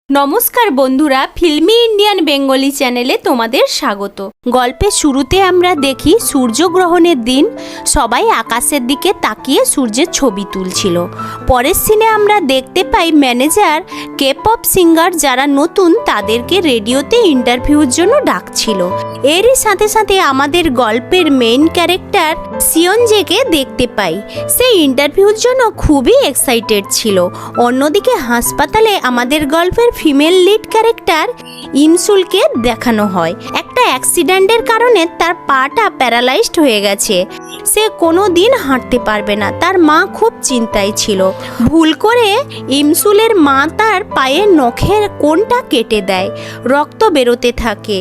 নমস্কার বন্ধুরা, filmi Indian Bengali চ্যানেলে তোমাদের স্বাগত। গল্পের শুরুতে আমরা দেখি সূর্যগ্রহণের দিন সবাই আকাশের দিকে তাকিয়ে সূর্যের ছবি তুলছিল। পরের সিনে আমরা দেখতে পাই ম্যানেজার কে-পপ সিঙ্গার যারা নতুন তাদেরকে রেডিওতে ইন্টারভিউর জন্য ডাকছিল। এরই সাথে সাথে আমাদের গল্পের মেইন ক্যারেক্টার সিয়নজেকে দেখতে পাই। সে ইন্টারভিউর জন্য খুবই এক্সাইটেড ছিল। অন্যদিকে হাসপাতালে আমাদের গল্পের ফিমেল লিড ক্যারেক্টার ইমসুলকে দেখানো হয়। একটা অ্যাক্সিডেন্টের কারণে তার পাটা প্যারালাইজড হয়ে গেছে, সে কোনো দিন হাঁটতে পারবে না। তার মা খুব চিন্তায় ছিল। ভুল করে ইমসুলের মা তার পায়ের নখের কোণটা কেটে দেয়, রক্ত বেরোতে থাকে,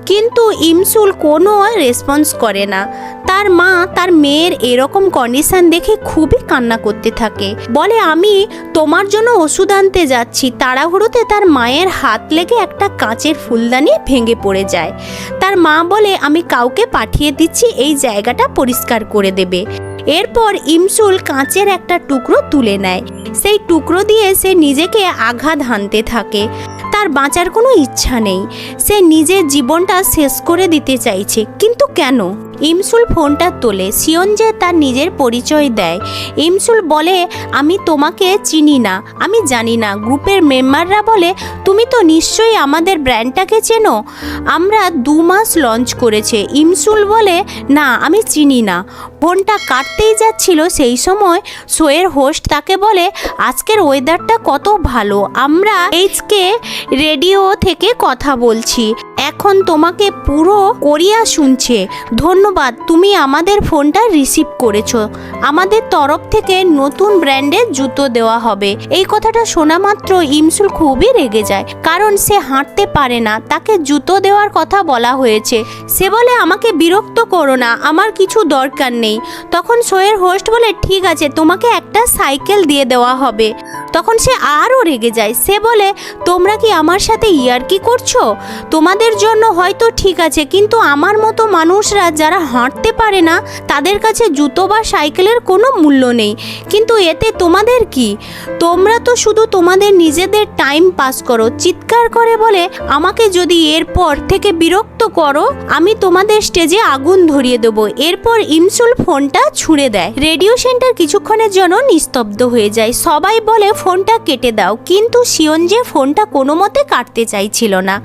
কিন্তু ইমসুল কোনো রেসপন্স করে না। তার মা তার মেয়ের এরকম কন্ডিশন দেখে খুবই কান্না করতে থাকে, বলে আমি তোমার জন্য ওষুধ আনতে যাচ্ছি। তাড়াহুড়োতে তার মায়ের হাত লেগে একটা কাঁচের ফুলদানি ভেঙে পড়ে যায়। তার মা বলে আমি কাউকে পাঠিয়ে দিচ্ছি, এই জায়গাটা পরিষ্কার করে দেবে। এরপর ইমসুল কাঁচের একটা টুকরো তুলে নেয়। সেই টুকরো দিয়ে সে নিজেকে আঘাত হানতে থাকে। তার বাঁচার কোনো ইচ্ছা নেই, সে নিজের জীবনটা শেষ করে দিতে চাইছে। কিন্তু কেন? ইমসুল ফোনটা তোলে। সিয়নজে তার নিজের পরিচয় দেয়। ইমসুল বলে আমি তোমাকে চিনি না, আমি জানি না। গ্রুপের মেম্বাররা বলে তুমি তো নিশ্চয়ই আমাদের ব্র্যান্ডটাকে চেনো, আমরা 2 মাস লঞ্চ করেছে। ইমসুল বলে না, আমি চিনি না। ফোনটা কাটতেই যাচ্ছিল, সেই সময় শোয়ের হোস্ট তাকে বলে আজকের ওয়েদারটা কত ভালো, আমরা এইচকে রেডিও থেকে কথা বলছি, এখন তোমাকে পুরো কোরিয়া শুনছে। ধন্যবাদ, তুমি আমাদের ফোনটা রিসিভ করেছো। আমাদের তরফ থেকে নতুন ব্র্যান্ডের জুতো দেওয়া হবে। এই কথাটা শোনা মাত্র ইমসুল খুবই রেগে যায়, কারণ সে হাঁটতে পারে না, তাকে জুতো দেওয়ার কথা বলা হয়েছে। সে বলে আমাকে বিরক্ত করো না, আমার কিছু দরকার নেই। তখন শোয়ের হোস্ট বলে ঠিক আছে, তোমাকে একটা সাইকেল দিয়ে দেওয়া হবে। তখন সে আরও রেগে যায়। সে বলে তোমরা কি আমার সাথে ইয়ার্কি করছো? তোমাদের জন্য হয়তো ঠিক আছে, কিন্তু আমার মতো মানুষরা যারা হাঁটতে পারে না তাদের কাছে জুতো বা সাইকেলের কোনো মূল্য নেই। কিন্তু এতে তোমাদের কি? তোমরা তো শুধু তোমাদের নিজেদের টাইম পাস করো। চিৎকার করে বলে আমাকে যদি এরপর থেকে বিরক্ত করো আমি তোমাদের স্টেজে আগুন ধরিয়ে দেবো। এরপর ইমসুল ফোনটা ছুঁড়ে দেয়। রেডিও সেন্টার কিছুক্ষণের জন্য নিস্তব্ধ হয়ে যায়। সবাই বলে ফোনটা কেটে দাও, কিন্তু সিয়নজে ফোনটা কোনো মতে কাটতে চাইছিল না।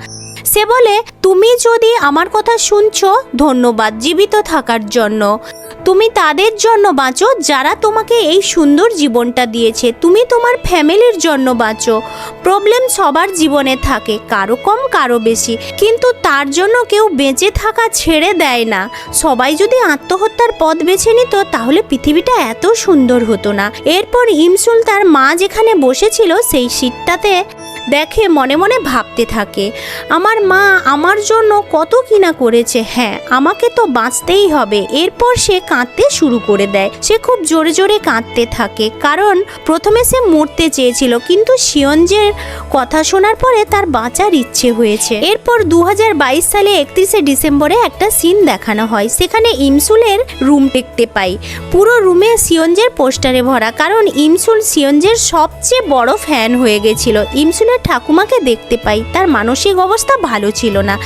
সে বলে তুমি যদি আমার কথা শুনছো ধন্যবাদ জীবিত থাকার জন্য। তুমি তাদের জন্য বাঁচো যারা তোমাকে এই সুন্দর জীবনটা দিয়েছে। তুমি তোমার ফ্যামিলির জন্য বাঁচো। প্রবলেম সবার জীবনে থাকে, কারো কম কারো বেশি, কিন্তু তার জন্য কেউ বেঁচে থাকা ছেড়ে দেয় না। সবাই যদি আত্মহত্যার পথ বেছে নিত তাহলে পৃথিবীটা এত সুন্দর হতো না। এরপর ইমসুল তার মা যেখানে বসেছিল সেই সিটটাতে দেখে মনে মনে ভাবতে থাকে আমার মা আমার জন্য কত কিনা করেছে, হ্যাঁ আমাকে তো বাঁচতেই হবে। এরপর সে কাঁদতে শুরু করে দেয়। সে খুব জোরে জোরে কাঁদতে থাকে, কারণ প্রথমে সে মরতে চেয়েছিল, কিন্তু সিয়নজের কথা শোনার পরে তার বাঁচার ইচ্ছে হয়েছে। এরপর 2022 সালে 31শে ডিসেম্বরে একটা সিন দেখানো হয়। সেখানে ইমসুলের রুম দেখতে পাই। পুরো রুমে সিয়নজের পোস্টারে ভরা, কারণ ইমসুল সিয়নজের সবচেয়ে বড় ফ্যান হয়ে গেছিল। ইমসুলের ঠাকুমাকে দেখতে পাই, তার মানসিক অবস্থা ভালো ছিল না।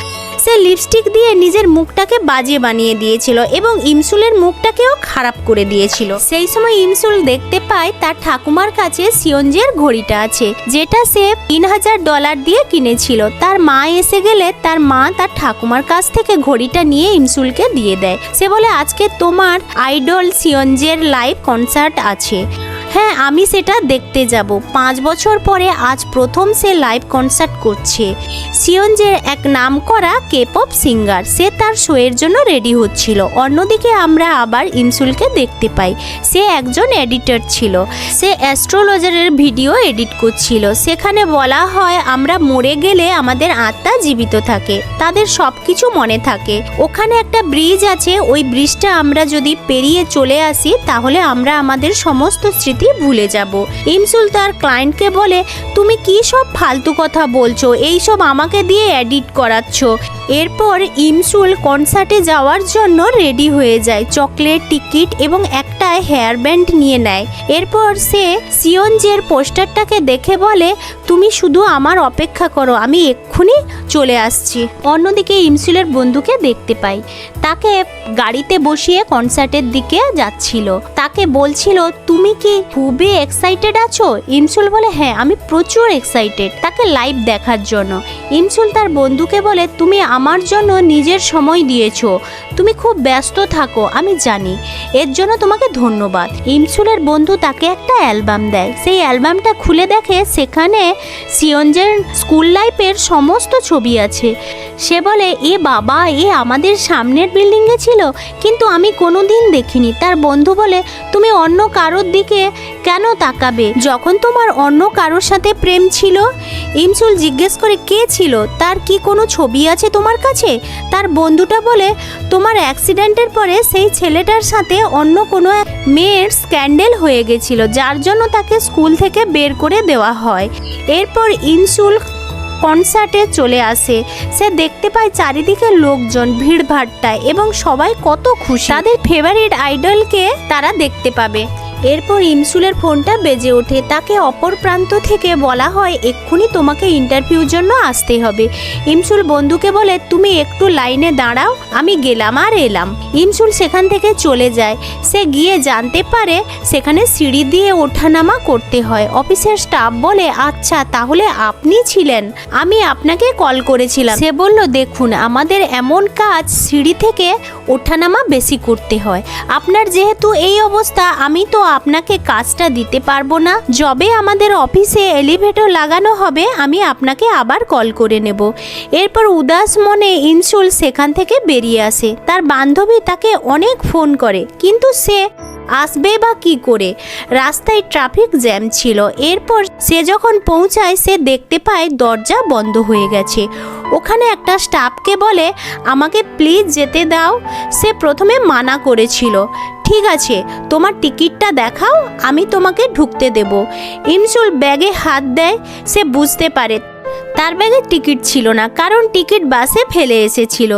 সে লিপস্টিক দিয়ে নিজের মুখটাকে বাজে বানিয়ে দিয়েছিল এবং ইমসুলের মুখটাকেও খারাপ করে দিয়েছিল। সেই সময় ইমসুল দেখতে পায় তার ঠাকুমার কাছে সিয়নজের ঘড়িটা আছে, যেটা সে $3000 দিয়ে কিনেছিল। তার মা এসে গেলে তার মা তার ঠাকুমার কাছ থেকে ঘড়িটা নিয়ে ইমসুলকে দিয়ে দেয়। সে বলে আজকে তোমার আইডল সিয়নজের লাইভ কনসার্ট আছে, হ্যাঁ আমি সেটা দেখতে যাব। 5 বছর পরে আজ প্রথম সে লাইভ কনসার্ট করছে। সিয়নজের এক নামকরা কে-পপ সিঙ্গার, সে তার শোয়ের জন্য রেডি হচ্ছিল। অন্যদিকে আমরা আবার ইমসুলকে দেখতে পাই। সে একজন এডিটর ছিল, সে অ্যাস্ট্রোলজারের ভিডিও এডিট করছিল। সেখানে বলা হয় আমরা মরে গেলে আমাদের আত্মা জীবিত থাকে, তাদের সব কিছু মনে থাকে। ওখানে একটা ব্রিজ আছে, ওই ব্রিজটা আমরা যদি পেরিয়ে চলে আসি তাহলে আমরা আমাদের সমস্ত স্মৃতি স্মৃতি ভুলে যাব। ইমসুল তার ক্লায়েন্টকে বলে, তুমি কি সব ফালতু কথা বলছো, এইসব আমাকে দিয়ে এডিট করাচ্ছ। এরপর ইমসুল কনসার্টে যাওয়ার জন্য রেডি হয়ে যায়, চকলেট, টিকিট এবং একটা হেয়ার ব্যান্ড নিয়ে নেয়। এরপর সে সিওনজের পোস্টারটাকে দেখে বলে, তুমি শুধু আমার অপেক্ষা করো, আমি এক্ষুনি চলে আসছি। অন্যদিকে ইমসুলের বন্ধুকে দেখতে পাই, তাকে গাড়িতে বসিয়ে কনসার্টের দিকে যাচ্ছিল। তাকে বলছিল, তুমি কি খুবই এক্সাইটেড আছো? ইমসুল বলে, হ্যাঁ আমি প্রচুর এক্সাইটেড তাকে লাইভ দেখার জন্য। ইমসুল তার বন্ধুকে বলে, তুমি আমার জন্য নিজের সময় দিয়েছো, তুমি খুব ব্যস্ত থাকো আমি জানি, এর জন্য তোমাকে ধন্যবাদ। ইমসুলের বন্ধু তাকে একটা অ্যালবাম দেয়, সেই অ্যালবামটা খুলে দেখে সেখানে সিওনজের স্কুল লাইফের সমস্ত ছবি আছে। সে বলে, এ বাবা, এ আমাদের সামনের বিল্ডিংয়ে ছিল, কিন্তু আমি কোনোদিন দেখিনি। তার বন্ধু বলে, তুমি অন্য কারোর দিকে কেন তাকাবে যখন তোমার অন্য কারোর সাথে প্রেম ছিল? ইমসুল জিজ্ঞেস করে, কে ছিল? তার কি কোনো ছবি আছে তোমার কাছে? তার বন্ধুটা বলে, তোমার অ্যাক্সিডেন্টের পরে সেই ছেলেটার সাথে অন্য কোনো মেয়ের স্ক্যান্ডেল হয়ে গেছিল, যার জন্য তাকে স্কুল থেকে বের করে দেওয়া হয়। এরপর ইমসুল কনসার্টে চলে আসে। সে দেখতে পায় চারিদিকে লোকজন ভিড়ভাট্টায় এবং সবাই কত খুশি, তাদের ফেভারিট আইডলকে তারা দেখতে পাবে। এরপর ইমসুলের ফোনটা বেজে ওঠে, তাকে অপর প্রান্ত থেকে বলা হয়, এক্ষুনি তোমাকে ইন্টারভিউর জন্য আসতে হবে। ইমসুল বন্ধুকে বলে, তুমি একটু লাইনে দাঁড়াও, আমি গেলাম আর এলাম। ইমসুল সেখান থেকে চলে যায়। সে গিয়ে জানতে পারে সেখানে সিঁড়ি দিয়ে ওঠানামা করতে হয়। অফিসের স্টাফ বলে, আচ্ছা তাহলে আপনি ছিলেন, আমি আপনাকে কল করেছিলাম। সে বলল, দেখুন আমাদের এমন কাজ সিঁড়ি থেকে ওঠানামা বেশি করতে হয়, আপনার যেহেতু এই অবস্থা আমি তো আপনাকে কাজটা দিতে পারবো না। যবে আমাদের অফিসে এলিভেটর লাগানো হবে আমি আপনাকে আবার কল করে নেব। এরপর উদাস মনে ইমসুল সেখান থেকে বেরিয়ে আসে। তার বান্ধবী তাকে অনেক ফোন করে, কিন্তু সে আসবে বা কি করে, রাস্তায় ট্রাফিক জ্যাম ছিল। এরপর সে যখন পৌঁছায় সে দেখতে পায় দরজা বন্ধ হয়ে গেছে। ওখানে একটা স্টাফকে বলে, আমাকে প্লিজ যেতে দাও। সে প্রথমে মানা করেছিল, ঠিক আছে তোমার টিকিটটা দেখাও, আমি তোমাকে ঢুকতে দেব। ইমসুল ব্যাগে হাত দেয়। সে বুঝতে পারে তার ব্যাগে টিকিট ছিল না, কারণ টিকিট বাসে ফেলে এসেছিল।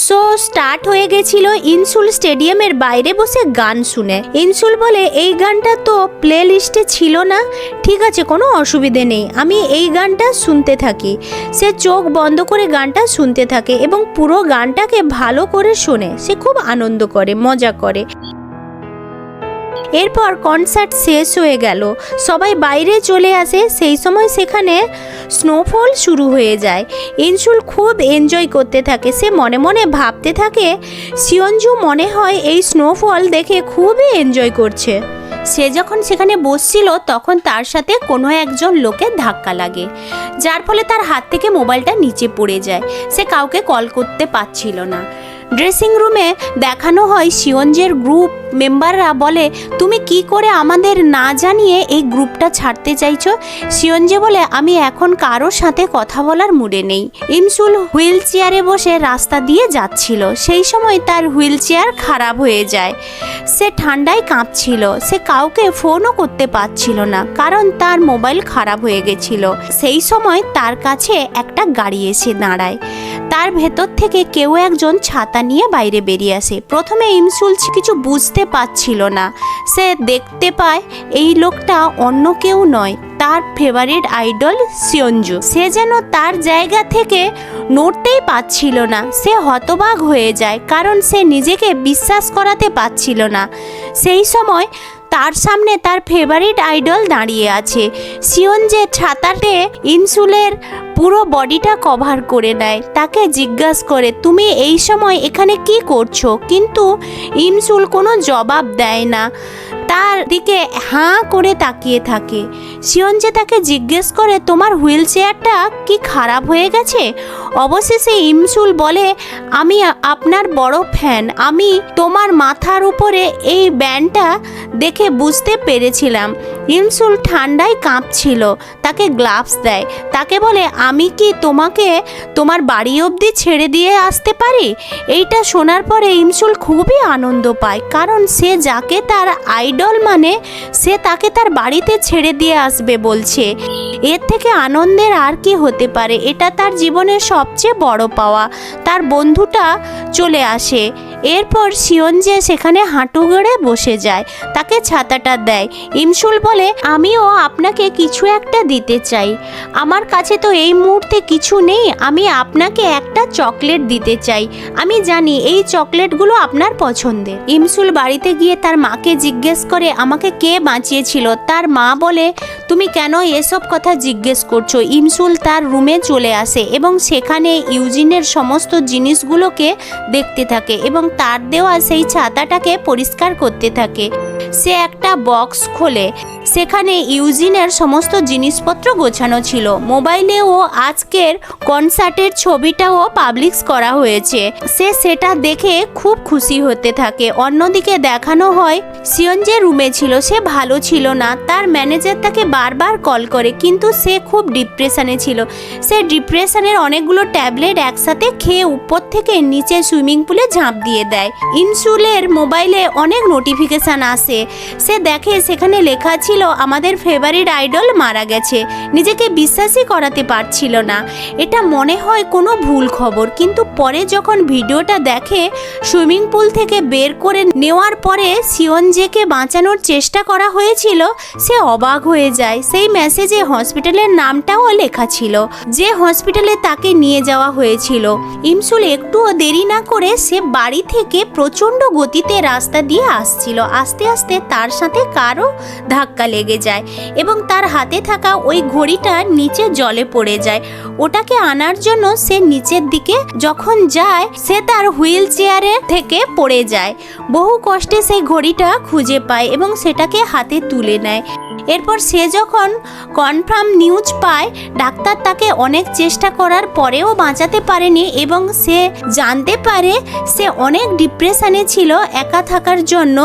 শো স্টার্ট হয়ে গেছিল। ইমসুল স্টেডিয়ামের বাইরে বসে গান শুনে। ইমসুল বলে, এই গানটা তো প্লে লিস্টে ছিল না। ঠিক আছে, কোনো অসুবিধে নেই, আমি এই গানটা শুনতে থাকি। সে চোখ বন্ধ করে গানটা শুনতে থাকে এবং পুরো গানটাকে ভালো করে শোনে। সে খুব আনন্দ করে, মজা করে। এরপর কনসার্ট শেষ হয়ে গেল, সবাই বাইরে চলে আসে। সেই সময় সেখানে স্নোফল শুরু হয়ে যায়। ইমসুল খুব এনজয় করতে থাকে। সে মনে মনে ভাবতে থাকে, সিওনজু মনে হয় এই স্নোফল দেখে খুবই এনজয় করছে। সে যখন সেখানে বসছিল তখন তার সাথে কোনো একজন লোকের ধাক্কা লাগে, যার ফলে তার হাত থেকে মোবাইলটা নিচে পড়ে যায়। সে কাউকে কল করতে পারছিল না। ড্রেসিং রুমে দেখানো হয় সিওনজের গ্রুপ মেম্বাররা বলে, তুমি কি করে আমাদের না জানিয়ে এই গ্রুপটা ছাড়তে চাইছো? সিওনজে বলে, আমি এখন কারোর সাথে কথা বলার মুডে নেই। ইমসুল হুইল চেয়ারে বসে রাস্তা দিয়ে যাচ্ছিল। সেই সময় তার হুইল চেয়ার খারাপ হয়ে যায়। সে ঠান্ডায় কাঁপছিল। সে কাউকে ফোনও করতে পারছিল না, কারণ তার মোবাইল খারাপ হয়ে গেছিল। সেই সময় তার কাছে একটা গাড়ি এসে দাঁড়ায়। তার ভেতর থেকে কেউ একজন ছাতা নিয়ে বাইরে বেরিয়ে আসে। প্রথমে ইমসুল কিছু বুঝতে পারছিল না। সে দেখতে পায় এই লোকটা অন্য কেউ নয়, তার ফেভারিট আইডল সিওনজু। সে যেন তার জায়গা থেকে নড়তেই পারছিল না। সে হতবাক হয়ে যায়, কারণ সে নিজেকে বিশ্বাস করাতে পারছিল না। সেই সময় তার সামনে তার ফেভারিট আইডল দাঁড়িয়ে আছে। সিওনজে ছাতাতে ইমসুলের পুরো বডিটা কভার করে নেয়। তাকে জিজ্ঞাসা করে, তুমি এই সময় এখানে কি করছো? কিন্তু ইমসুল কোনো জবাব দেয় না, তার দিকে হাঁ করে তাকিয়ে থাকে। সিওনজে তাকে জিজ্ঞেস করে, তোমার হুইল চেয়ারটা কি খারাপ হয়ে গেছে? অবশেষে ইমসুল বলে, আমি আপনার বড় ফ্যান, আমি তোমার মাথার উপরে এই ব্যান্ডটা দেখে বুঝতে পেরেছিলাম। ইমসুল ঠান্ডায় কাঁপছিল, তাকে গ্লাভস দেয়, তাকে বলে, আমি কি তোমাকে তোমার বাড়ি অবধি ছেড়ে দিয়ে আসতে পারি? এইটা শোনার পরে ইমসুল খুবই আনন্দ পায়, কারণ সে যাকে তার আইডল মানে সে তাকে তার বাড়িতে ছেড়ে দিয়ে আসবে বলছে। এর থেকে আনন্দের আর কি হতে পারে? এটা তার জীবনের সবচেয়ে বড় পাওয়া। তার বন্ধুটা চলে আসে, এরপর সিয়নজে সেখানে হাঁটু গেড়ে বসে যায়, তাকে ছাতাটা দেয়। ইমসুল বলে, আমিও আপনাকে কিছু একটা দিতে চাই, আমার কাছে তো এই মুহূর্তে কিছু নেই, আমি আপনাকে একটা চকলেট দিতে চাই, আমি জানি এই চকলেটগুলো আপনার পছন্দের। ইমসুল বাড়িতে গিয়ে তার মাকে জিজ্ঞেস করে, আমাকে কে বাঁচিয়েছিল? তার মা বলে, তুমি কেন এসব কথা জিজ্ঞেস করছো? ইমসুল তার রুমে চলে আসে এবং সেখানে ইউজিনের সমস্ত জিনিসগুলোকে দেখতে থাকে এবং তার দেওয়া সেই ছাতাটাকে পরিষ্কার করতে থাকে। সে একটা বক্স খোলে, সেখানে ইউজিনের সমস্ত জিনিসপত্র গোছানো ছিল। মোবাইলেও আজকের কনসার্টের ছবিটাও পাবলিশ করা হয়েছে। সে সেটা দেখে খুব খুশি হতে থাকে। অন্যদিকে দেখানো হয় সিয়নজে রুমে ছিল, সে ভালো ছিল না। তার ম্যানেজার তাকে বারবার কল করে, কিন্তু সে খুব ডিপ্রেশনে ছিল। সে ডিপ্রেশনের অনেকগুলো ট্যাবলেট একসাথে খেয়ে উপর থেকে নিচে সুইমিং পুলে ঝাঁপ দিয়ে দেয়। ইমসুলের মোবাইলে অনেক নোটিফিকেশান আসে, সে দেখে সেখানে লেখা ছিল, আমাদের ফেভারিট আইডল মারা গেছে। নিজেকে বিশ্বাসই করাতে পারছিল না, এটা মনে হয় কোনো ভুল খবর। কিন্তু পরে যখন ভিডিওটা দেখে, সুইমিং পুল থেকে বের করে নেওয়ার পরে সিয়নজেকে বাঁচানোর চেষ্টা করা হয়েছিল, সে অবাক হয়ে যায়। সেই মেসেজে হসপিটালের নামটাও লেখা ছিল, যে হসপিটালে তাকে নিয়ে যাওয়া হয়েছিল। ইমসুল একটুও দেরি না করে সে বাড়ি থেকে প্রচণ্ড গতিতে রাস্তা দিয়ে আসছিল। আস্তে আস্তে তার সাথে কারও ধাক্কা লেগে যায় এবং তার হাতে থাকা ওই ঘড়িটা নিচে জলে পড়ে যায়। ওটাকে আনার জন্য সে নিচের দিকে যখন যায়, সে তার হুইল চেয়ারে থেকে পড়ে যায়। বহু কষ্টে সেই ঘড়িটা খুঁজে পায় এবং সেটাকে হাতে তুলে নেয়। এরপর সে যখন কনফার্ম নিউজ পায়, ডাক্তার তাকে অনেক চেষ্টা করার পরেও বাঁচাতে পারেনি এবং সে জানতে পারে সে অনেক ডিপ্রেশনে ছিল। একা থাকার জন্য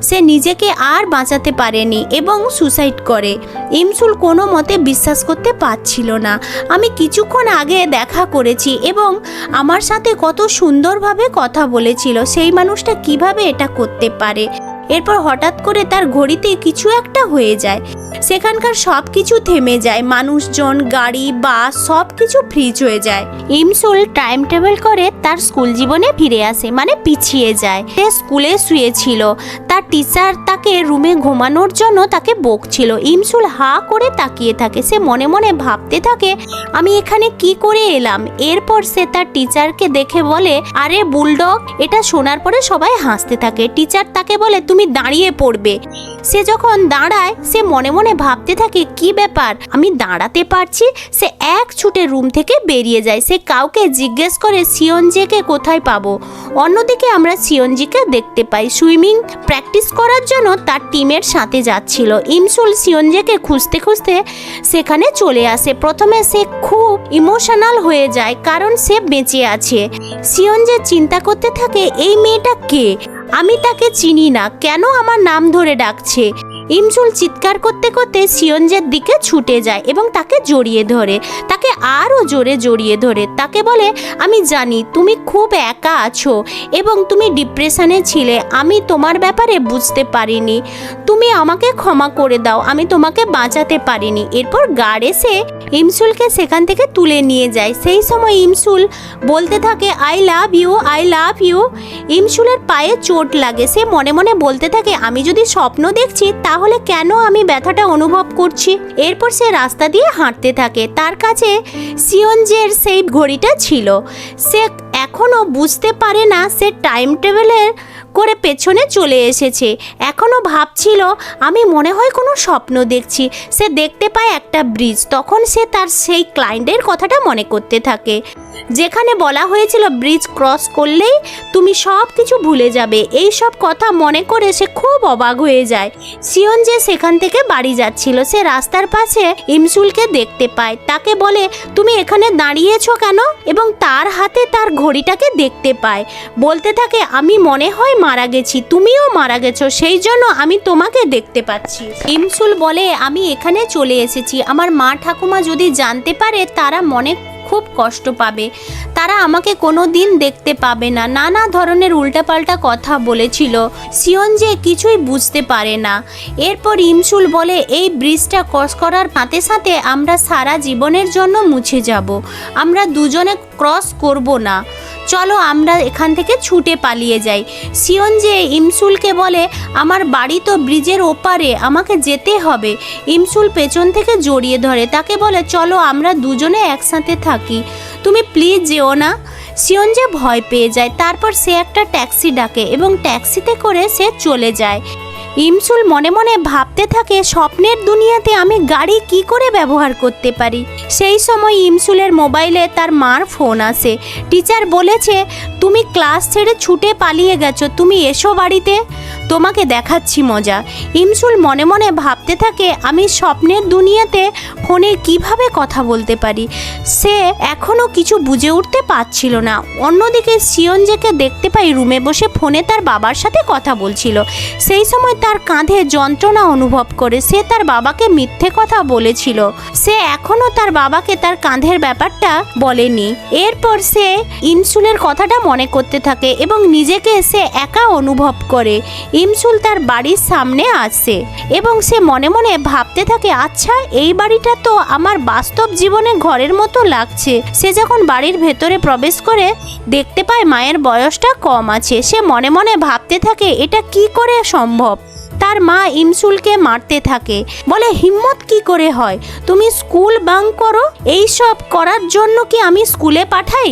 সে নিজেকে আর বাঁচাতে পারেনি এবং সুসাইড করে। ইমসুল কোনো মতে বিশ্বাস করতে পারছিল না। আমি কিছুক্ষণ আগে দেখা করেছি এবং আমার সাথে কত সুন্দরভাবে কথা বলেছিল, সেই মানুষটা কিভাবে এটা করতে পারে? এরপর হঠাৎ করে তার ঘড়িতে কিছু একটা হয়ে যায়, সেখানকার সব কিছু থেমে যায়, মানুষজন, গাড়ি, বাস সব কিছু ফ্রিজ হয়ে যায়। ইমসুল টাইম টেবিল করে তার স্কুল জীবনে ফিরে আসে, মানে পিছিয়ে যায়। সে স্কুলে শুয়েছিল, তার টিচার তাকে রুমে ঘুমানোর জন্য তাকে বকছিল। ইমসুল হা করে তাকিয়ে থাকে, সে মনে মনে ভাবতে থাকে, আমি এখানে কি করে এলাম? এরপর সে তার টিচারকে দেখে বলে, আরে বুলডগ। এটা শোনার পরে সবাই হাসতে থাকে। টিচার তাকে বলে, তুমি দাঁড়িয়ে পড়বে। সে যখন দাঁড়ায়, সে মনে মনে ভাবতে থাকে, কি ব্যাপার, আমি দাঁড়াতে পারছি? সে এক ছুটে রুম থেকে বেরিয়ে যায়। সে কাউকে জিজ্ঞেস করে সিয়নজেকে কোথায় পাবো। অন্যদিকে আমরা সিয়নজিকে দেখতে পাই সুইমিং প্র্যাকটিস করার জন্য তার টিমের সাথে যাচ্ছিল। ইমসুল সিয়নজেকে খুঁজতে খুঁজতে সেখানে চলে আসে। প্রথমে সে খুব ইমোশনাল হয়ে যায়, কারণ সে বেঁচে আছে। সিয়নজে চিন্তা করতে থাকে, এই মেয়েটা কে? আমি তাকে চিনি না, কেন আমার নাম ধরে ডাকছে? ইমসুল চিৎকার করতে করতে সিয়নজের দিকে ছুটে যায় এবং তাকে জড়িয়ে ধরে, তাকে আরও জোরে জড়িয়ে ধরে। তাকে বলে, আমি জানি তুমি খুব একা আছো এবং তুমি ডিপ্রেশনে ছিলে, আমি তোমার ব্যাপারে বুঝতে পারিনি, তুমি আমাকে ক্ষমা করে দাও, আমি তোমাকে বাঁচাতে পারিনি। এরপর গার্ড এসে ইমসুলকে সেখান থেকে তুলে নিয়ে যায়। সেই সময় ইমসুল বলতে থাকে, I love you, I love you. ইমসুলের পায়ে চোট লাগে, সে মনে মনে বলতে থাকে, আমি যদি স্বপ্ন দেখছি তাহলে কেন আমি ব্যথাটা অনুভব করছি? এরপর সে রাস্তা দিয়ে হাঁটতে থাকে। তার কাছে সিয়নজের সেই ঘড়িটা ছিল। সে এখনও বুঝতে পারে না সে টাইম টেবিলের করে পেছনে চলে এসেছে। এখনও ভাবছিল, আমি মনে হয় কোনো স্বপ্ন দেখছি। সে দেখতে পায় একটা ব্রিজ। তখন সে তার সেই ক্লায়েন্টের কথাটা মনে করতে থাকে, যেখানে বলা হয়েছিল ব্রিজ ক্রস করলেই তুমি সব কিছু ভুলে যাবে। এই সব কথা মনে করে সে খুব অবাক হয়ে যায়। সিয়ন যে সেখান থেকে বাড়ি যাচ্ছিল, সে রাস্তার পাশে ইমসুলকে দেখতে পায়। তাকে বলে, তুমি এখানে দাঁড়িয়েছো কেন? এবং তার হাতে তার ঘড়িটাকে দেখতে পায়। বলতে থাকে, আমি মনে হয় মারা গেছি, তুমিও মারা গেছো, সেই জন্য আমি তোমাকে দেখতে পাচ্ছি। ইমসুল বলে, আমি এখানে চলে এসেছি, আমার মা ঠাকুমা যদি জানতে পারে তারা মনে খুব কষ্ট পাবে, তারা আমাকে কোনো দিন দেখতে পাবে না। নানা ধরনের উল্টাপাল্টা কথা বলেছিল। সিয়ন যে কিছুই বুঝতে পারে না। এরপর ইমসুল বলে, এই ব্রিজটা ক্রস করার সাথে সাথে আমরা সারা জীবনের জন্য মুছে যাব, আমরা দুজনে ক্রস করব না, চলো আমরা এখান থেকে ছুটে পালিয়ে যাই। সিয়ন যে ইমসুলকে বলে, আমার বাড়ি তো ব্রিজের ওপারে, আমাকে যেতে হবে। ইমসুল পেছন থেকে জড়িয়ে ধরে, তাকে বলে, চলো আমরা দুজনে একসাথে থাকি, তুমি প্লিজ যেও না। সিয়ন যে ভয় পেয়ে যায়। তারপর সে একটা ট্যাক্সি ডাকে এবং ট্যাক্সিতে করে সে চলে যায়। ইমসুল মনে মনে ভাবতে থাকে, স্বপ্নের দুনিয়াতে আমি গাড়ি কি করে ব্যবহার করতে পারি। সেই সময় ইমসুলের মোবাইলে তার মার ফোন আসে। টিচার বলেছে, তুমি ক্লাস ছেড়ে ছুটে পালিয়ে গেছো, তুমি এসো বাড়িতে, তোমাকে দেখাচ্ছি মজা। ইমসুল মনে মনে ভাবতে থাকে, আমি স্বপ্নের দুনিয়াতে ফোনে কিভাবে কথা বলতে পারি। সে এখনও কিছু বুঝে উঠতে পারছিল না। অন্যদিকে সিয়নজেকে দেখতে পাই রুমে বসে ফোনে তার বাবার সাথে কথা বলছিল। সেই সময় তার কাঁধে যন্ত্রণা অনুভব করে। সে তার বাবাকে মিথ্যে কথা বলেছিল, সে এখনও তার বাবাকে তার কাঁধের ব্যাপারটা বলেনি। এরপর সে ইমসুলের কথাটা মনে করতে থাকে এবং নিজেকে সে একা অনুভব করে। ইমসুল তার বাড়ির সামনে আসে এবং সে মনে মনে ভাবতে থাকে, আচ্ছা এই বাড়িটা তো আমার বাস্তব জীবনে ঘরের মতো লাগছে। সে যখন বাড়ির ভেতরে প্রবেশ করে দেখতে পায় মায়ের বয়সটা কম আছে। সে মনে মনে ভাবতে থাকে, এটা কি করে সম্ভব। তার মা ইমসুলকে মারতে থাকে, বলে, হিম্মত কি করে হয়, তুমি স্কুল বাঙ্ক করো, এই সব করার জন্য কি আমি স্কুলে পাঠাই?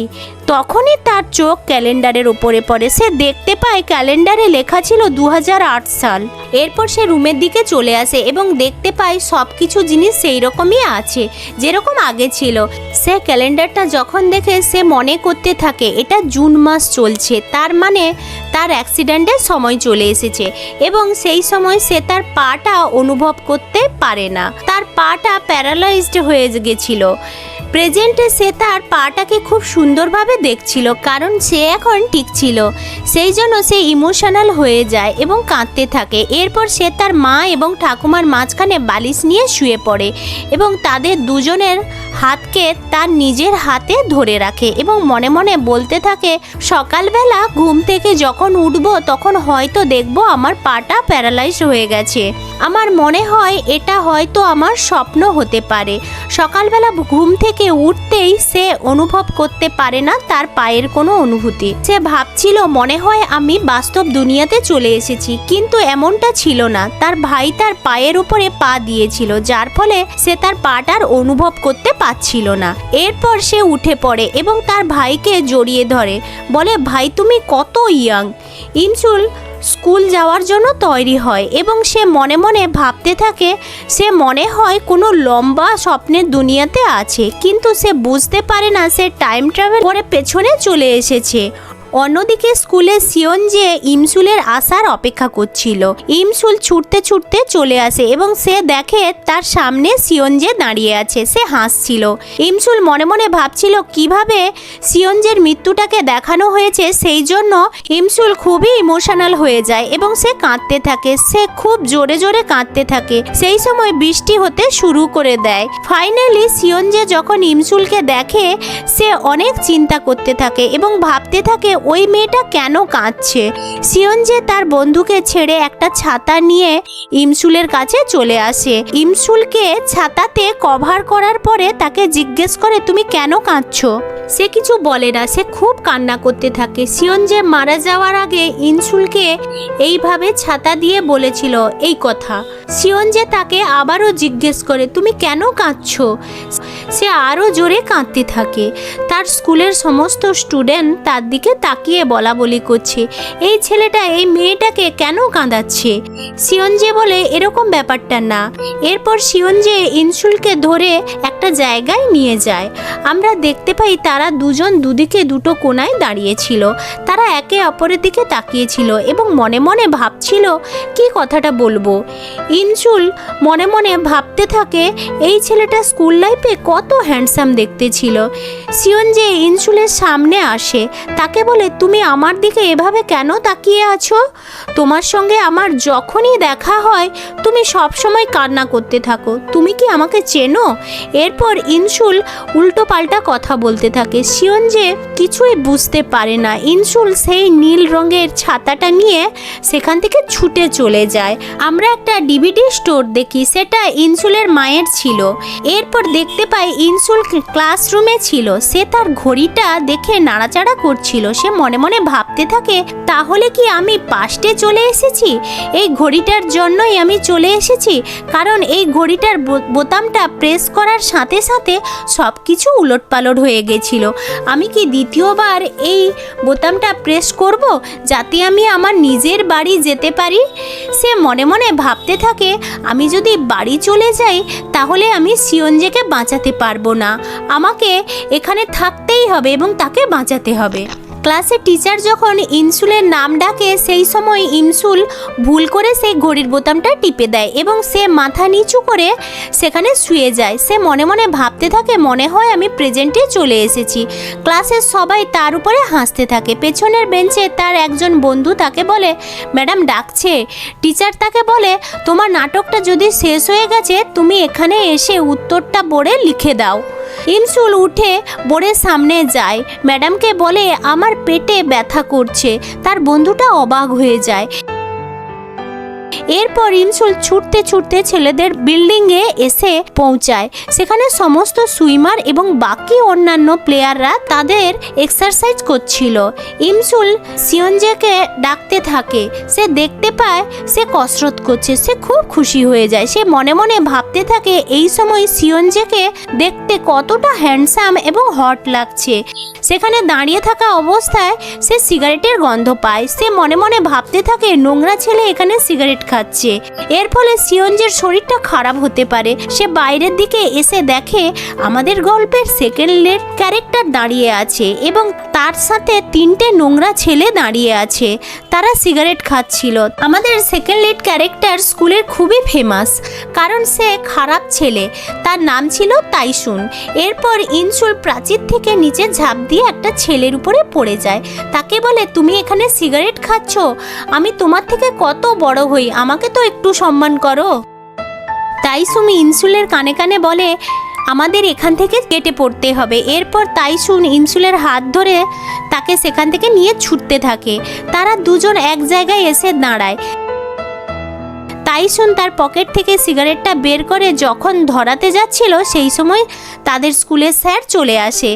তখনই তার চোখ ক্যালেন্ডারের উপরে পড়ে। সে দেখতে পায় ক্যালেন্ডারে লেখা ছিল 2008 সাল। এরপর সে রুমের দিকে চলে আসে এবং দেখতে পায় সব কিছু জিনিস সেই রকমই আছে যেরকম আগে ছিল। সে ক্যালেন্ডারটা যখন দেখে সে মনে করতে থাকে এটা জুন মাস চলছে, তার মানে তার অ্যাক্সিডেন্টের সময় চলে এসেছে এবং সেই সময় সে তার পাটা অনুভব করতে পারে না, তার পাটা প্যারালাইজড হয়ে গেছিল। প্রেজেন্টে সে তার পাটাকে খুব সুন্দরভাবে দেখছিল, কারণ সে এখন ঠিক ছিল। সেই জন্য সে ইমোশনাল হয়ে যায় এবং কাঁদতে থাকে। এরপর সে তার মা এবং ঠাকুমার মাঝখানে বালিশ নিয়ে শুয়ে পড়ে এবং তাদের দুজনের হাতকে তার নিজের হাতে ধরে রাখে এবং মনে মনে বলতে থাকে, সকালবেলা ঘুম থেকে যখন উঠব তখন হয়তো দেখব আমার পাটা প্যারালাইজ হয়ে গেছে। আমার মনে হয় এটা হয়তো আমার স্বপ্ন হতে পারে। সকালবেলা ঘুম থেকে উঠতেই সে অনুভব করতে পারে না তার পায়ের কোনো অনুভূতি। সে ভাবছিল মনে হয় আমি বাস্তব দুনিয়াতে চলে এসেছি, কিন্তু এমনটা ছিল না। তার ভাই তার পায়ের উপরে পা দিয়েছিল, যার ফলে সে তার পাটার অনুভব করতে পারছিল না। এরপর সে উঠে পড়ে এবং তার ভাইকে জড়িয়ে ধরে, বলে, ভাই তুমি কত ইয়াং। ইমসুল স্কুল যাওয়ার জন্য তৈরি হয় এবং সে মনে মনে ভাবতে থাকে, সে মনে হয় কোনো লম্বা স্বপ্নের দুনিয়াতে আছে, কিন্তু সে বুঝতে পারে না সে টাইম ট্রাভেল করে পেছনে চলে এসেছে। অন্যদিকে স্কুলে সিয়ন যে ইমসুলের আসার অপেক্ষা করছিল। ইমসুল ছুটতে ছুটতে চলে আসে এবং সে দেখে তার সামনে সিয়ন যে দাঁড়িয়ে আছে, সে হাসছিল। ইমসুল মনে মনে ভাবছিল কিভাবে সিয়নজের মৃত্যুটাকে দেখানো হয়েছে, সেই জন্য ইমসুল খুবই ইমোশনাল হয়ে যায় এবং সে কাঁদতে থাকে, সে খুব জোরে জোরে কাঁদতে থাকে। সেই সময় বৃষ্টি হতে শুরু করে দেয়। ফাইনালি সিয়ন যে যখন ইমসুলকে দেখে সে অনেক চিন্তা করতে থাকে এবং ভাবতে থাকে ওই মেয়েটা কেন কাঁদছে। সিয়ন যে তার বন্ধুকে ছেড়ে একটা ছাতা নিয়ে ইমসুলের কাছে চলে আসে। ইমসুলকে ছাতাতে কভার করার পরে তাকে জিজ্ঞেস করে, তুমি কেন কাঁদছো? সে কিছু বলে না, সে খুব কান্না করতে থাকে। সিয়ন যে মারা যাওয়ার আগে ইমসুলকে এইভাবে ছাতা দিয়ে বলেছিল এই কথা। সিয়ন যে তাকে আবারও জিজ্ঞেস করে, তুমি কেন কাঁদছো? সে আরও জোরে কাঁদতে থাকে। তার তার স্কুলের সমস্ত স্টুডেন্ট তার দিকে তাকিয়ে বলা বলি করছে, এই ছেলেটা এই মেয়েটাকে কেন কাঁদাচ্ছে। সিয়ঞ্জে বলে, এরকম ব্যাপারটা না। এরপর সিয়ঞ্জে ইনসুলকে ধরে একটা জায়গায় নিয়ে যায়। আমরা দেখতে পাই তারা দুজন দুদিকে দুটো কোণায় দাঁড়িয়েছিল। তারা একে অপরের দিকে তাকিয়েছিল এবং মনে মনে ভাবছিল কি কথাটা বলবো। ইনসুল মনে মনে ভাবতে থাকে এই ছেলেটা স্কুল লাইফে কত হ্যান্ডসাম দেখতে ছিল। সিয়ঞ্জে ইনসুলের সামনে আসে, তাকে বলে, তুমি আমার দিকে এভাবে কেন তাকিয়ে আছো? তোমার সঙ্গে আমার যখনই দেখা হয় তুমি সব সময় কান্না করতে থাকো, তুমি কি আমাকে চেনো? এরপর ইনসুল উল্টো পাল্টা কথা বলতে থাকে। সিয়ঞ্জে কিছুই বুঝতে পারে না। ইনসুল সেই নীল রঙের ছাতাটা নিয়ে সেখান থেকে ছুটে চলে যায়। আমরা একটা ডিভিডি স্টোর দেখি, সেটা ইনসুলের মায়ের ছিল। এরপর দেখতে পাই ইনসুল ক্লাসরুমে ছিল। সে তার ঘড়িটা দেখে নাড়াচাড়া করছিল। সে মনে মনে ভাবতে থাকে, তাহলে কি আমি পাস্টে চলে এসেছি? এই ঘড়িটার জন্যই আমি চলে এসেছি, কারণ এই ঘড়িটার বোতামটা প্রেস করার সাথে সাথে সব কিছু উলটপালট হয়ে গেছিল। আমি কি দ্বিতীয়বার এই বোতামটা প্রেস করব যাতে আমি আমার নিজের বাড়ি যেতে পারি? সে মনে মনে ভাবতে থাকে, আমি যদি বাড়ি চলে যাই তাহলে আমি সিয়ঞ্জেকে বাঁচাতে পারবো না। আমাকে এখানে থাকতেই হবে এবং তাকে বাঁচাতে হবে। ক্লাসে টিচার যখন ইনসুলের নাম ডাকে সেই সময় ইনসুল ভুল করে সেই ঘড়ির বোতামটা টিপে দেয় এবং সে মাথা নিচু করে সেখানে শুয়ে যায়। সে মনে মনে ভাবতে থাকে, মনে হয় আমি প্রেজেন্টে চলে এসেছি। ক্লাসের সবাই তার উপরে হাসতে থাকে। পেছনের বেঞ্চে তার একজন বন্ধু তাকে বলে, ম্যাডাম ডাকছে। টিচার তাকে বলে, তোমার নাটকটা যদি শেষ হয়ে গেছে তুমি এখানে এসে উত্তরটা বোর্ডে লিখে দাও। ইনসুল উঠে বোর্ডের সামনে যায়, ম্যাডামকে বলে, আমার পেটে ব্যথা করছে। তার বন্ধুটা অবাক হয়ে যায়। এরপর ইনসুল ছুটতে ছুটতে ছেলেদের বিল্ডিংয়ে এসে পৌঁছায়। সেখানে সমস্ত সুইমার এবং বাকি অন্যান্য প্লেয়াররা তাদের এক্সারসাইজ করছিল। ইনসুল সিয়ঞ্জেকে ডাকতে থাকে। সে দেখতে পায় সে কসরত করছে। সে খুব খুশি হয়ে যায়। সে মনে মনে ভাবতে থাকে, এই সময় সিয়ঞ্জেকে দেখতে কতটা হ্যান্ডসাম এবং হট লাগছে। সেখানে দাঁড়িয়ে থাকা অবস্থায় সে সিগারেটের গন্ধ পায়। সে মনে মনে ভাবতে থাকে, নোংরা ছেলে এখানে সিগারেট খাচ্ছে, এর ফলে সিয়ঞ্জের শরীরটা খারাপ হতে পারে। সে বাইরের দিকে এসে দেখে আমাদের গল্পের সেকেন্ড লিড ক্যারেক্টার দাঁড়িয়ে আছে এবং তার সাথে তিনটে নোংরা ছেলে দাঁড়িয়ে আছে। তারা সিগারেট খাচ্ছিল। আমাদের সেকেন্ড লিড ক্যারেক্টার স্কুলের খুবই ফেমাস, কারণ সে খারাপ ছেলে। তার নাম ছিল তাইসুন। এরপর ইনসুল প্রাচীর থেকে নিচে ঝাঁপ দিয়ে একটা ছেলের উপরে পড়ে যায়। তাকে বলে, তুমি এখানে সিগারেট খাচ্ছ? আমি তোমার থেকে কত বড় হই, আমাকে তো একটু সম্মান করো। তাইসুন ইনসুলের কানে কানে বলে, আমাদের এখান থেকে কেটে পড়তে হবে। এরপর তাইসুন ইনসুলের হাত ধরে তাকে সেখান থেকে নিয়ে ছুটতে থাকে। তারা দুজন এক জায়গায় এসে দাঁড়ায়। তাইসুন তার পকেট থেকে সিগারেটটা বের করে যখন ধরাতে যাচ্ছিল সেই সময় তাদের স্কুলের স্যার চলে আসে।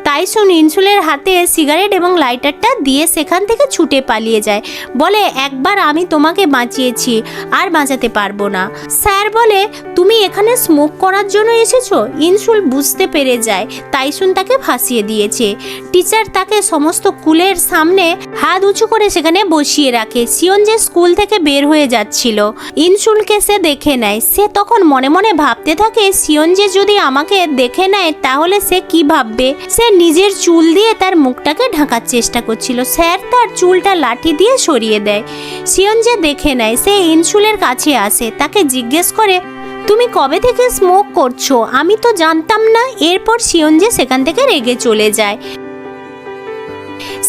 তাইসুন ইনসুলের হাতে সিগারেট এবং লাইটারটা দিয়ে সেখান থেকে ছুটে পালিয়ে যায়। বলে, একবার আমি তোমাকে বাঁচিয়েছি, আর বাঁচাতে পারবো না। স্যার বলে, তুমি এখানে স্মোক করার জন্য এসেছো? ইনসুল বুঝতে পেরে যায় তাইসুন তাকে ফাঁসিয়ে দিয়েছে। টিচার তাকে সমস্ত স্কুলের সামনে হাত উঁচু করে সেখানে বসিয়ে রাখে। সিয়ঞ্জে স্কুল থেকে বের হয়ে যাচ্ছিল। ইনসুলকে সে দেখে নেয়। সে তখন মনে মনে ভাবতে থাকে, সিয়ঞ্জে যদি আমাকে দেখে নেয় তাহলে সে কি ভাববে। সে নিজের চুল দিয়ে তার মুখটাকে ঢাকার চেষ্টা করছিল। স্যার তার চুলটা লাঠি দিয়ে সরিয়ে দেয়। সিয়ঞ্জে দেখে নেয়। সে ইনসুলের কাছে আসে, তাকে জিজ্ঞেস করে, তুমি কবে থেকে স্মোক করছো? আমি তো জানতাম না। এরপর সিয়ঞ্জে সেখান থেকে রেগে চলে যায়।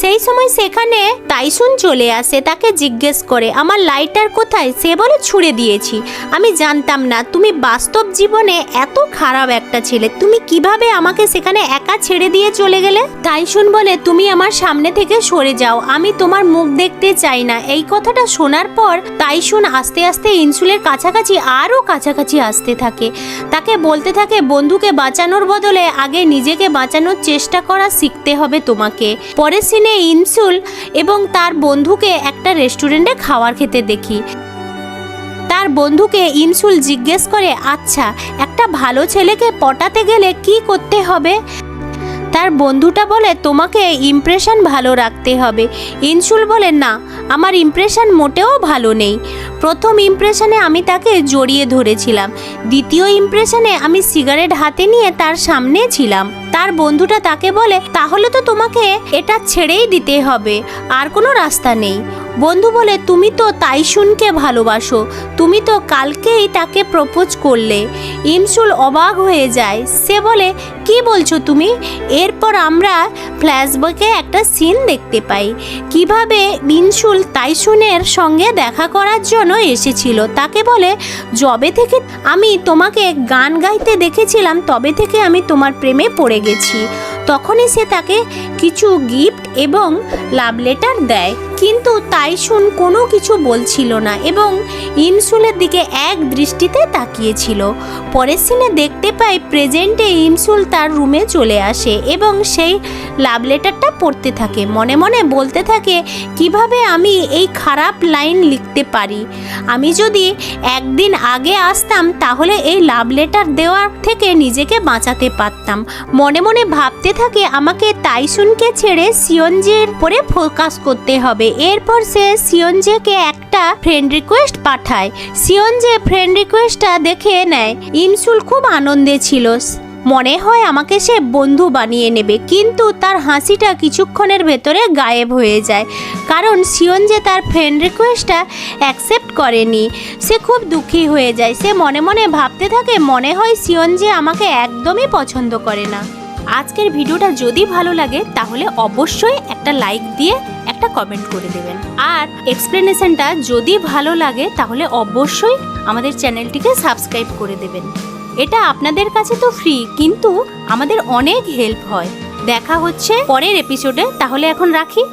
সেই সময় সেখানে তাইসুন চলে আসে। তাকে জিজ্ঞেস করে, আমার লাইটার কোথায়? সে বলে, ছুঁড়ে দিয়েছি। আমি জানতাম না তুমি বাস্তব জীবনে এত খারাপ একটা ছেলে। তুমি কিভাবে আমাকে সেখানে একা ছেড়ে দিয়ে চলে গেলে? তাইসুন বলে, তুমি আমার সামনে থেকে সরে যাও, আমি তোমার মুখ দেখতে চাই না। এই কথাটা শোনার পর তাইসুন আস্তে আস্তে ইনসুলের কাছাকাছি আরও কাছাকাছি আসতে থাকে। তাকে বলতে থাকে, বন্ধুকে বাঁচানোর বদলে আগে নিজেকে বাঁচানোর চেষ্টা করা শিখতে হবে তোমাকে। পরের সিনে ইনসুল এবং তার বন্ধুকে একটা রেস্টুরেন্টে খাবার খেতে দেখি। তার বন্ধুকে ইনসুল জিজ্ঞেস করে, আচ্ছা একটা ভালো ছেলেকে পটাতে গেলে কি করতে হবে? তার বন্ধুটা বলে তোমাকে ইমপ্রেশন ভালো রাখতে হবে। ইনসুল বলে না, আমার ইমপ্রেশন মোটেও ভালো নেই। প্রথম ইমপ্রেশনে আমি তাকে জড়িয়ে ধরেছিলাম, দ্বিতীয় ইমপ্রেশনে আমি সিগারেট হাতে নিয়ে তার সামনে ছিলাম। তার বন্ধুটা তাকে বলে তাহলে তো তোমাকে এটা ছেড়েই দিতে হবে, আর কোনো রাস্তা নেই। বন্ধু বলে তুমি তো তাইশুনকে ভালোবাসো, তুমি তো কালকেই তাকে প্রপোজ করলে। ইনসুল অবাক হয়ে যায়, সে বলে কি বলছো তুমি? এরপর আমরা ফ্ল্যাশব্যাকে একটা সিন দেখতে পাই কিভাবে ইনসুল তাইশুনের সঙ্গে দেখা করার জন্য এসেছিল। তাকে বলে যবে থেকে আমি তোমাকে গান গাইতে দেখেছিলাম তবে থেকে আমি তোমার প্রেমে পড়ে গেছি। তখনই সে তাকে কিছু গিফট এবং লাভ লেটার দেয়, কিন্তু তাইশুন কোনো কিছু বলছিল না এবং ইনসুলের দিকে এক দৃষ্টিতে তাকিয়েছিল। পরের সিনে দেখতে পাই প্রেজেন্টে ইনসুল তার রুমে চলে আসে এবং সেই লাভ লেটারটা পড়তে থাকে, মনে মনে বলতে থাকে কিভাবে আমি এই খারাপ লাইন লিখতে পারি। আমি যদি একদিন আগে আসতাম তাহলে এই লাভ লেটার দেওয়ার থেকে নিজেকে বাঁচাতে পারতাম। মনে মনে ভাবতে থাকে আমাকে তাইশুনকে ছেড়ে সিয়নজের পরে ফোকাস করতে হবে। এরপর সে সিয়নজেকে একটা ফ্রেন্ড রিকোয়েস্ট পাঠায়। সিয়নজে ফ্রেন্ড রিকোয়েস্টটা দেখে নেয়। ইনসুল খুব আনন্দে ছিল, মনে হয় আমাকে সে বন্ধু বানিয়ে নেবে, কিন্তু তার হাসিটা কিছুক্ষণের ভেতরে গায়েব হয়ে যায়, কারণ সিয়নজে তার ফ্রেন্ড রিকোয়েস্টটা অ্যাকসেপ্ট করেনি। সে খুব দুঃখী হয়ে যায়। সে মনে মনে ভাবতে থাকে মনে হয় সিয়নজে আমাকে একদমই পছন্দ করে না। আজকের ভিডিওটা যদি ভালো লাগে তাহলে অবশ্যই একটা লাইক দিয়ে একটা কমেন্ট করে দেবেন, আর এক্সপ্লেনেশনটা যদি ভালো লাগে তাহলে অবশ্যই আমাদের চ্যানেলটিকে সাবস্ক্রাইব করে দেবেন। এটা আপনাদের কাছে তো ফ্রি, কিন্তু আমাদের অনেক হেল্প হয়। দেখা হচ্ছে পরের এপিসোডে, তাহলে এখন রাখি।